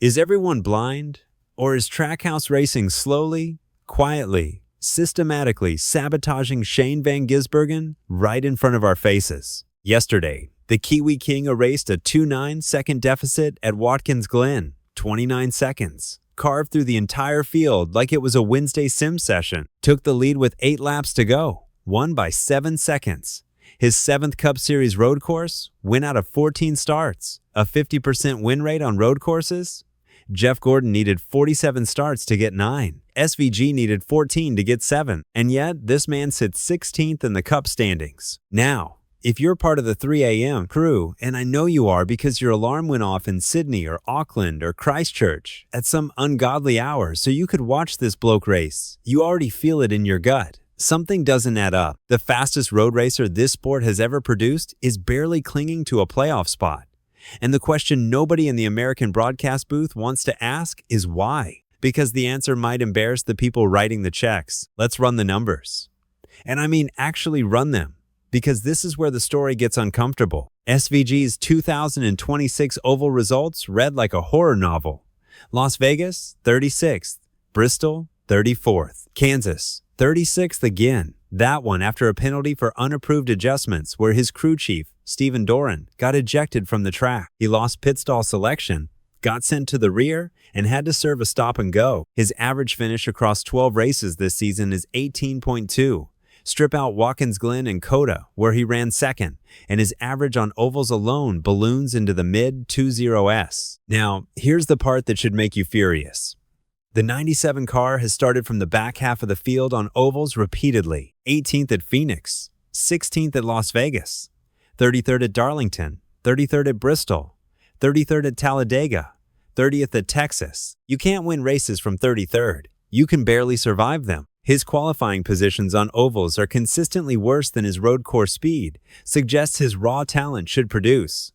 Is everyone blind? Or is Trackhouse Racing slowly, quietly, systematically sabotaging Shane van Gisbergen right in front of our faces? Yesterday, the Kiwi King erased a 2.9-second deficit at Watkins Glen, 29 seconds. Carved through the entire field like it was a Wednesday sim session. Took the lead with 8 laps to go. Won by 7 seconds. His 7th Cup Series road course, win out of 14 starts. A 50% win rate on road courses. Jeff Gordon needed 47 starts to get 9. SVG needed 14 to get 7. And yet, this man sits 16th in the Cup standings. Now, if you're part of the 3 a.m. crew, and I know you are because your alarm went off in Sydney or Auckland or Christchurch at some ungodly hour so you could watch this bloke race, you already feel it in your gut. Something doesn't add up. The fastest road racer this sport has ever produced is barely clinging to a playoff spot. And the question nobody in the American broadcast booth wants to ask is why? Because the answer might embarrass the people writing the checks. Let's run the numbers. And I mean actually run them, because this is where the story gets uncomfortable. SVG's 2026 oval results read like a horror novel. Las Vegas, 36th. Bristol, 34th. Kansas, 36th again. That one after a penalty for unapproved adjustments where his crew chief, Stephen Doran, got ejected from the track. He lost pit stall selection, got sent to the rear, and had to serve a stop and go. His average finish across 12 races this season is 18.2. Strip out Watkins Glen and Coda, where he ran second, and his average on ovals alone balloons into the mid-20s. Now, here's the part that should make you furious. The 97 car has started from the back half of the field on ovals repeatedly. 18th at Phoenix, 16th at Las Vegas, 33rd at Darlington, 33rd at Bristol, 33rd at Talladega, 30th at Texas. You can't win races from 33rd. You can barely survive them. His qualifying positions on ovals are consistently worse than his road course speed, suggests his raw talent should produce.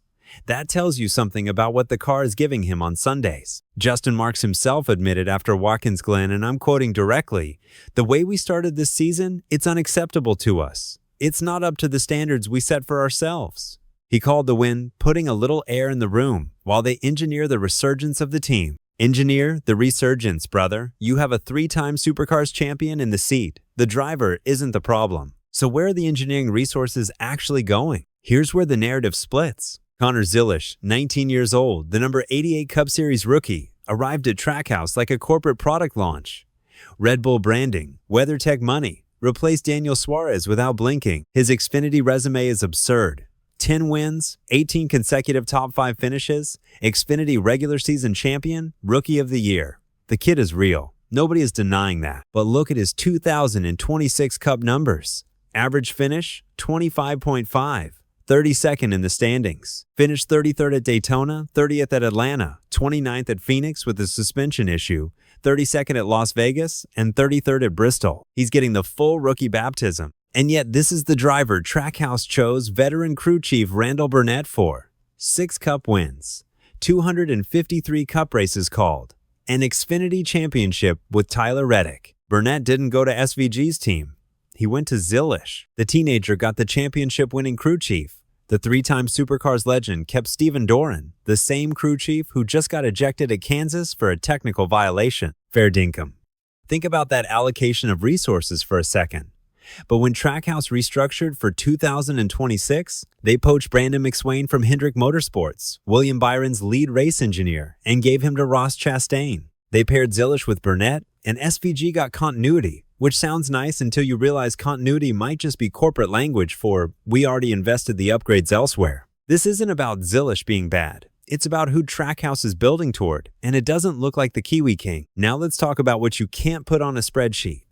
That tells you something about what the car is giving him on Sundays. Justin Marks himself admitted after Watkins Glen, and I'm quoting directly, "The way we started this season, it's unacceptable to us. It's not up to the standards we set for ourselves." He called the win putting a little air in the room while they engineer the resurgence of the team. Engineer the resurgence, brother. You have a 3-time Supercars champion in the seat. The driver isn't the problem. So where are the engineering resources actually going? Here's where the narrative splits. Connor Zilisch, 19 years old, the number 88 Cup Series rookie, arrived at Trackhouse like a corporate product launch. Red Bull branding, WeatherTech money, replaced Daniel Suarez without blinking. His Xfinity resume is absurd. 10 wins, 18 consecutive top 5 finishes, Xfinity regular season champion, rookie of the year. The kid is real. Nobody is denying that. But look at his 2026 Cup numbers. Average finish, 25.5. 32nd in the standings. Finished 33rd at Daytona, 30th at Atlanta, 29th at Phoenix with a suspension issue, 32nd at Las Vegas, and 33rd at Bristol. He's getting the full rookie baptism. And yet this is the driver Trackhouse chose veteran crew chief Randall Burnett for. 6 Cup wins, 253 Cup races called, an Xfinity championship with Tyler Reddick. Burnett didn't go to SVG's team. He went to Zilisch. The teenager got the championship-winning crew chief. The 3-time Supercars legend kept Stephen Doran, the same crew chief who just got ejected at Kansas for a technical violation. Fair dinkum. Think about that allocation of resources for a second. But when Trackhouse restructured for 2026, they poached Brandon McSwain from Hendrick Motorsports, William Byron's lead race engineer, and gave him to Ross Chastain. They paired Zilisch with Burnett, and SVG got continuity, which sounds nice until you realize continuity might just be corporate language for, we already invested the upgrades elsewhere. This isn't about Zilisch being bad. It's about who Trackhouse is building toward, and it doesn't look like the Kiwi King. Now let's talk about what you can't put on a spreadsheet.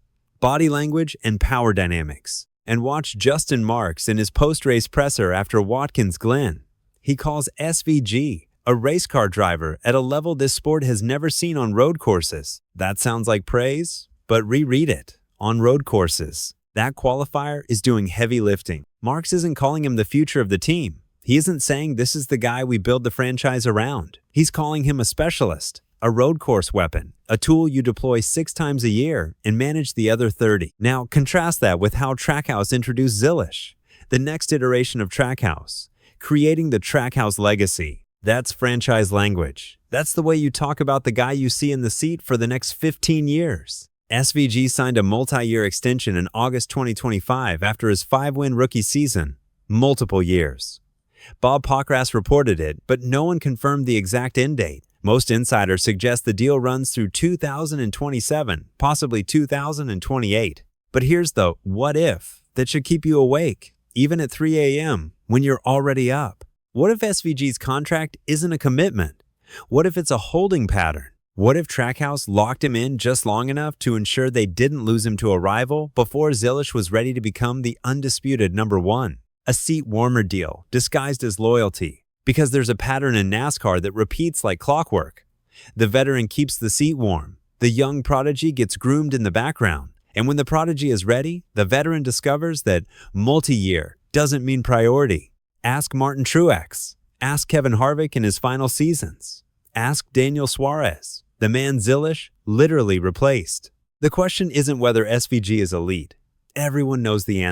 Body language and power dynamics. And watch Justin Marks in his post-race presser after Watkins Glen. He calls SVG a race car driver at a level this sport has never seen on road courses. That sounds like praise, but reread it. On road courses. That qualifier is doing heavy lifting. Marks isn't calling him the future of the team. He isn't saying this is the guy we build the franchise around. He's calling him a specialist, a road course weapon, a tool you deploy 6 times a year and manage the other 30. Now, contrast that with how Trackhouse introduced Zilisch, the next iteration of Trackhouse, creating the Trackhouse legacy. That's franchise language. That's the way you talk about the guy you see in the seat for the next 15 years. SVG signed a multi-year extension in August 2025 after his 5-win rookie season. Multiple years. Bob Pockras reported it, but no one confirmed the exact end date. Most insiders suggest the deal runs through 2027, possibly 2028. But here's the what if that should keep you awake, even at 3 a.m. when you're already up. What if SVG's contract isn't a commitment? What if it's a holding pattern? What if Trackhouse locked him in just long enough to ensure they didn't lose him to a rival before Zilisch was ready to become the undisputed number one? A seat warmer deal disguised as loyalty, because there's a pattern in NASCAR that repeats like clockwork. The veteran keeps the seat warm, the young prodigy gets groomed in the background, and when the prodigy is ready, the veteran discovers that multi-year doesn't mean priority. Ask Martin Truex. Ask Kevin Harvick in his final seasons. Ask Daniel Suarez, the man Zilisch literally replaced. The question isn't whether SVG is elite. Everyone knows the answer.